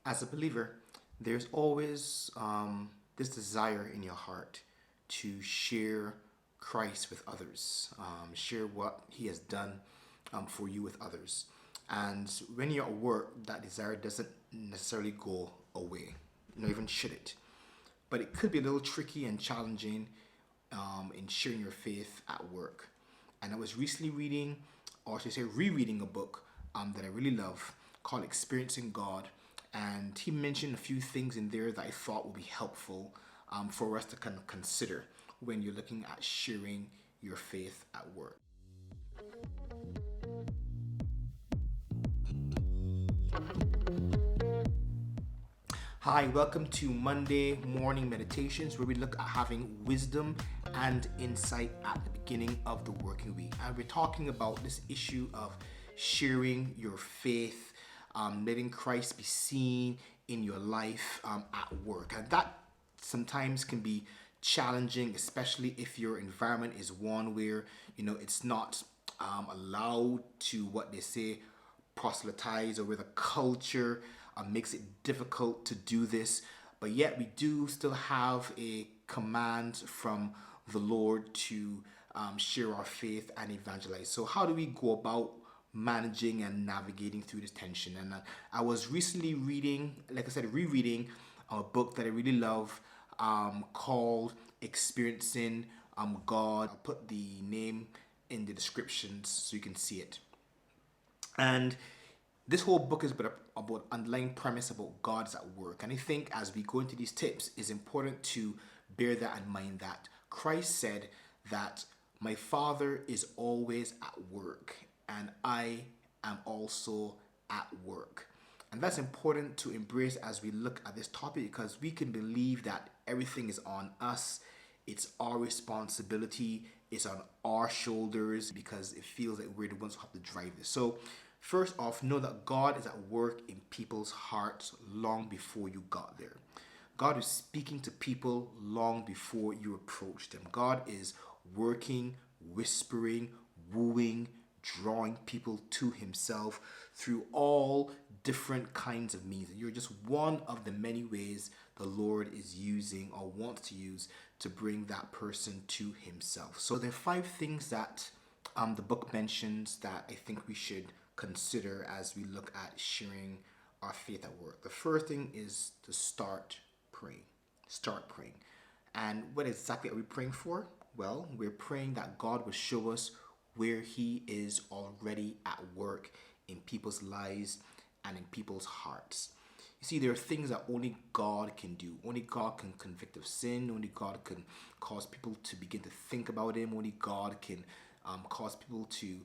As a believer, there's always this desire in your heart to share Christ with others, share what He has done for you with others. And when you're at work, that desire doesn't necessarily go away, not even should it. But it could be a little tricky and challenging in sharing your faith at work. And I was recently reading, or should I say, rereading a book that I really love called Experiencing God. And he mentioned a few things in there that I thought would be helpful for us to kind of consider when you're looking at sharing your faith at work. Hi, welcome to Monday Morning Meditations, where we look at having wisdom and insight at the beginning of the working week. And we're talking about this issue of sharing your faith, letting Christ be seen in your life at work. And that sometimes can be challenging, especially if your environment is one where, it's not allowed to, what they say, proselytize, or where the culture makes it difficult to do this. But yet we do still have a command from the Lord to share our faith and evangelize. So how do we go about managing and navigating through this tension? And I was recently reading, like I said, rereading a book that I really love called Experiencing God. I'll put the name in the descriptions so you can see it. And this whole book is about underlying premise about God's at work. And I think as we go into these tips, it's important to bear that in mind, that Christ said that my Father is always at work and I am also at work. And that's important to embrace as we look at this topic, because we can believe that everything is on us. It's our responsibility. It's on our shoulders because it feels like we're the ones who have to drive this. So first off, know that God is at work in people's hearts long before you got there. God is speaking to people long before you approached them. God is working, whispering, wooing, drawing people to Himself through all different kinds of means. And you're just one of the many ways the Lord is using or wants to use to bring that person to Himself. So there are 5 things that the book mentions that I think we should consider as we look at sharing our faith at work. The first thing is to start praying. Start praying. And what exactly are we praying for? Well, we're praying that God will show us where He is already at work in people's lives and in people's hearts. You see, there are things that only God can do. Only God can convict of sin. Only God can cause people to begin to think about Him. Only God can cause people to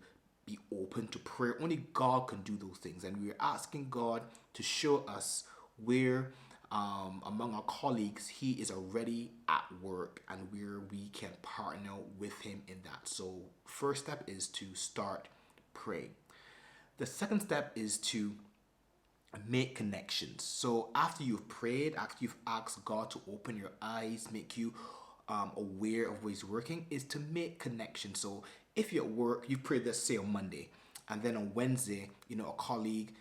be open to prayer. Only God can do those things. And we're asking God to show us where among our colleagues He is already at work and where we can partner with Him in that. So first step is to start praying. The second step is to make connections. So after you've prayed, after you've asked God to open your eyes, make you aware of where He's working, is to make connections. So if you're at work, you prayed, let's say on Monday, and then on Wednesday, a colleague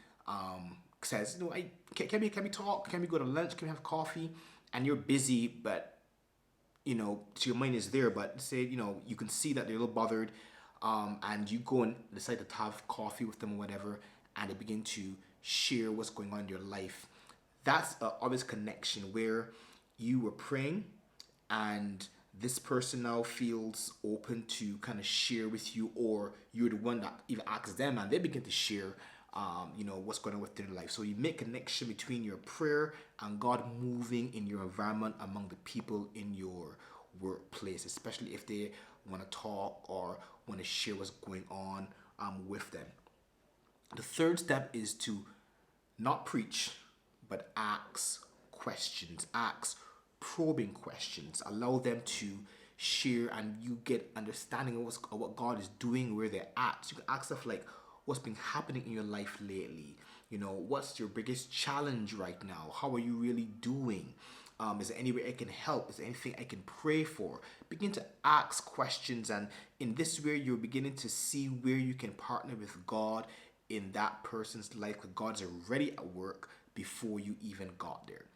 says, can we talk? Can we go to lunch? Can we have coffee? And you're busy, but so your mind is there, but say you can see that they're a little bothered, and you go and decide to have coffee with them or whatever, and they begin to share what's going on in your life. That's an obvious connection where you were praying and this person now feels open to kind of share with you, or you're the one that even asks them and they begin to share what's going on with their life. So you make connection between your prayer and God moving in your environment among the people in your workplace, especially if they want to talk or want to share what's going on with them. The third step is to not preach, but ask questions. Ask probing questions. Allow them to share and you get understanding of what God is doing, where they're at. So you can ask stuff like, what's been happening in your life lately? What's your biggest challenge right now? How are you really doing? Is there any way I can help? Is there anything I can pray for? Begin to ask questions, and in this way you're beginning to see where you can partner with God in that person's life, because God's already at work, before you even got there.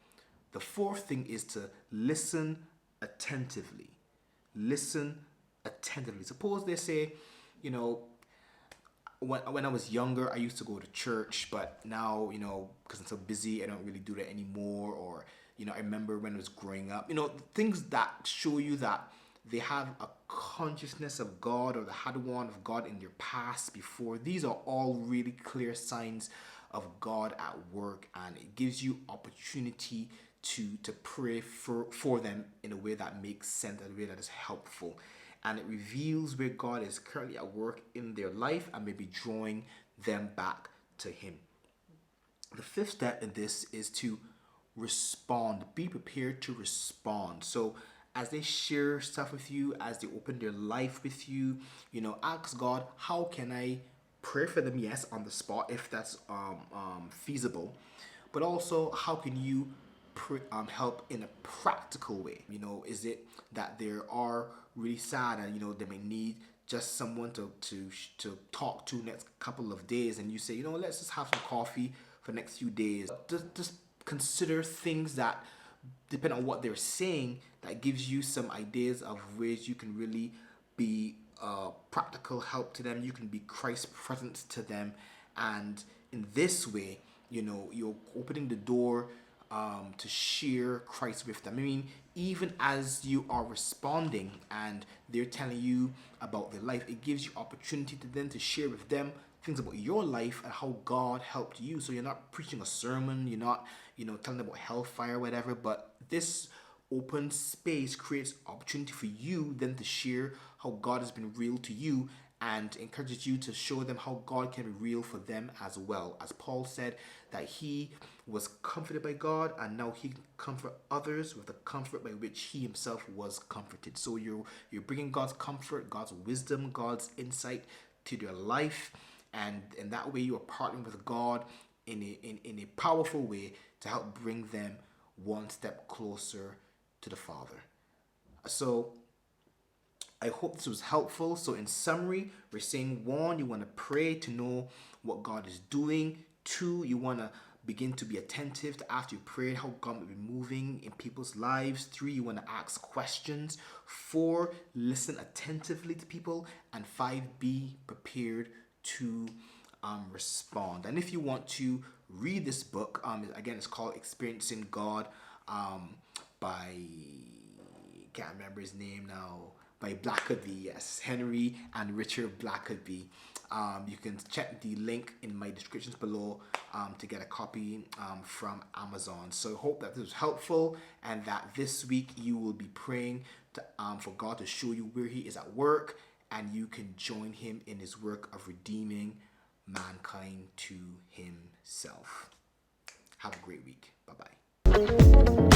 The fourth thing is to listen attentively. Listen attentively. Suppose they say, you know, when I was younger, I used to go to church, but now, because I'm so busy, I don't really do that anymore. Or, I remember when I was growing up, things that show you that they have a consciousness of God, or they had one of God in their past before. These are all really clear signs of God at work, and it gives you opportunity to pray for them in a way that makes sense, in a way that is helpful. And it reveals where God is currently at work in their life and maybe drawing them back to Him. The fifth step in this is to respond. Be prepared to respond. So as they share stuff with you, as they open their life with you, ask God, how can I pray for them? Yes, on the spot, if that's feasible. But also, how can you help in a practical way? Is it that they are really sad and they may need just someone to talk to next couple of days, and you say, let's just have some coffee for the next few days. Just consider things that depend on what they're saying, that gives you some ideas of ways you can really be practical help to them. You can be Christ present to them, and in this way, you're opening the door to share Christ with them. I mean, even as you are responding and they're telling you about their life, it gives you opportunity to then to share with them things about your life and how God helped you. So you're not preaching a sermon, you're not, telling them about hellfire or whatever, but this open space creates opportunity for you then to share how God has been real to you, and encourages you to show them how God can be real for them as well. As Paul said, that he was comforted by God, and now he can comfort others with the comfort by which he himself was comforted. So you're bringing God's comfort, God's wisdom, God's insight to their life, and in that way you are partnering with God in a powerful way to help bring them one step closer to the Father. So I hope this was helpful. So in summary, we're saying 1, you want to pray to know what God is doing. 2, you want to begin to be attentive to, after you prayed, how God will be moving in people's lives. 3, you want to ask questions. 4, listen attentively to people. And 5, be prepared to respond. And if you want to read this book, again, it's called Experiencing God by, can't remember his name now, by Blackaby, yes, Henry and Richard Blackaby. You can check the link in my descriptions below to get a copy from Amazon. So I hope that this was helpful, and that this week you will be praying for God to show you where He is at work, and you can join Him in His work of redeeming mankind to Himself. Have a great week. Bye-bye.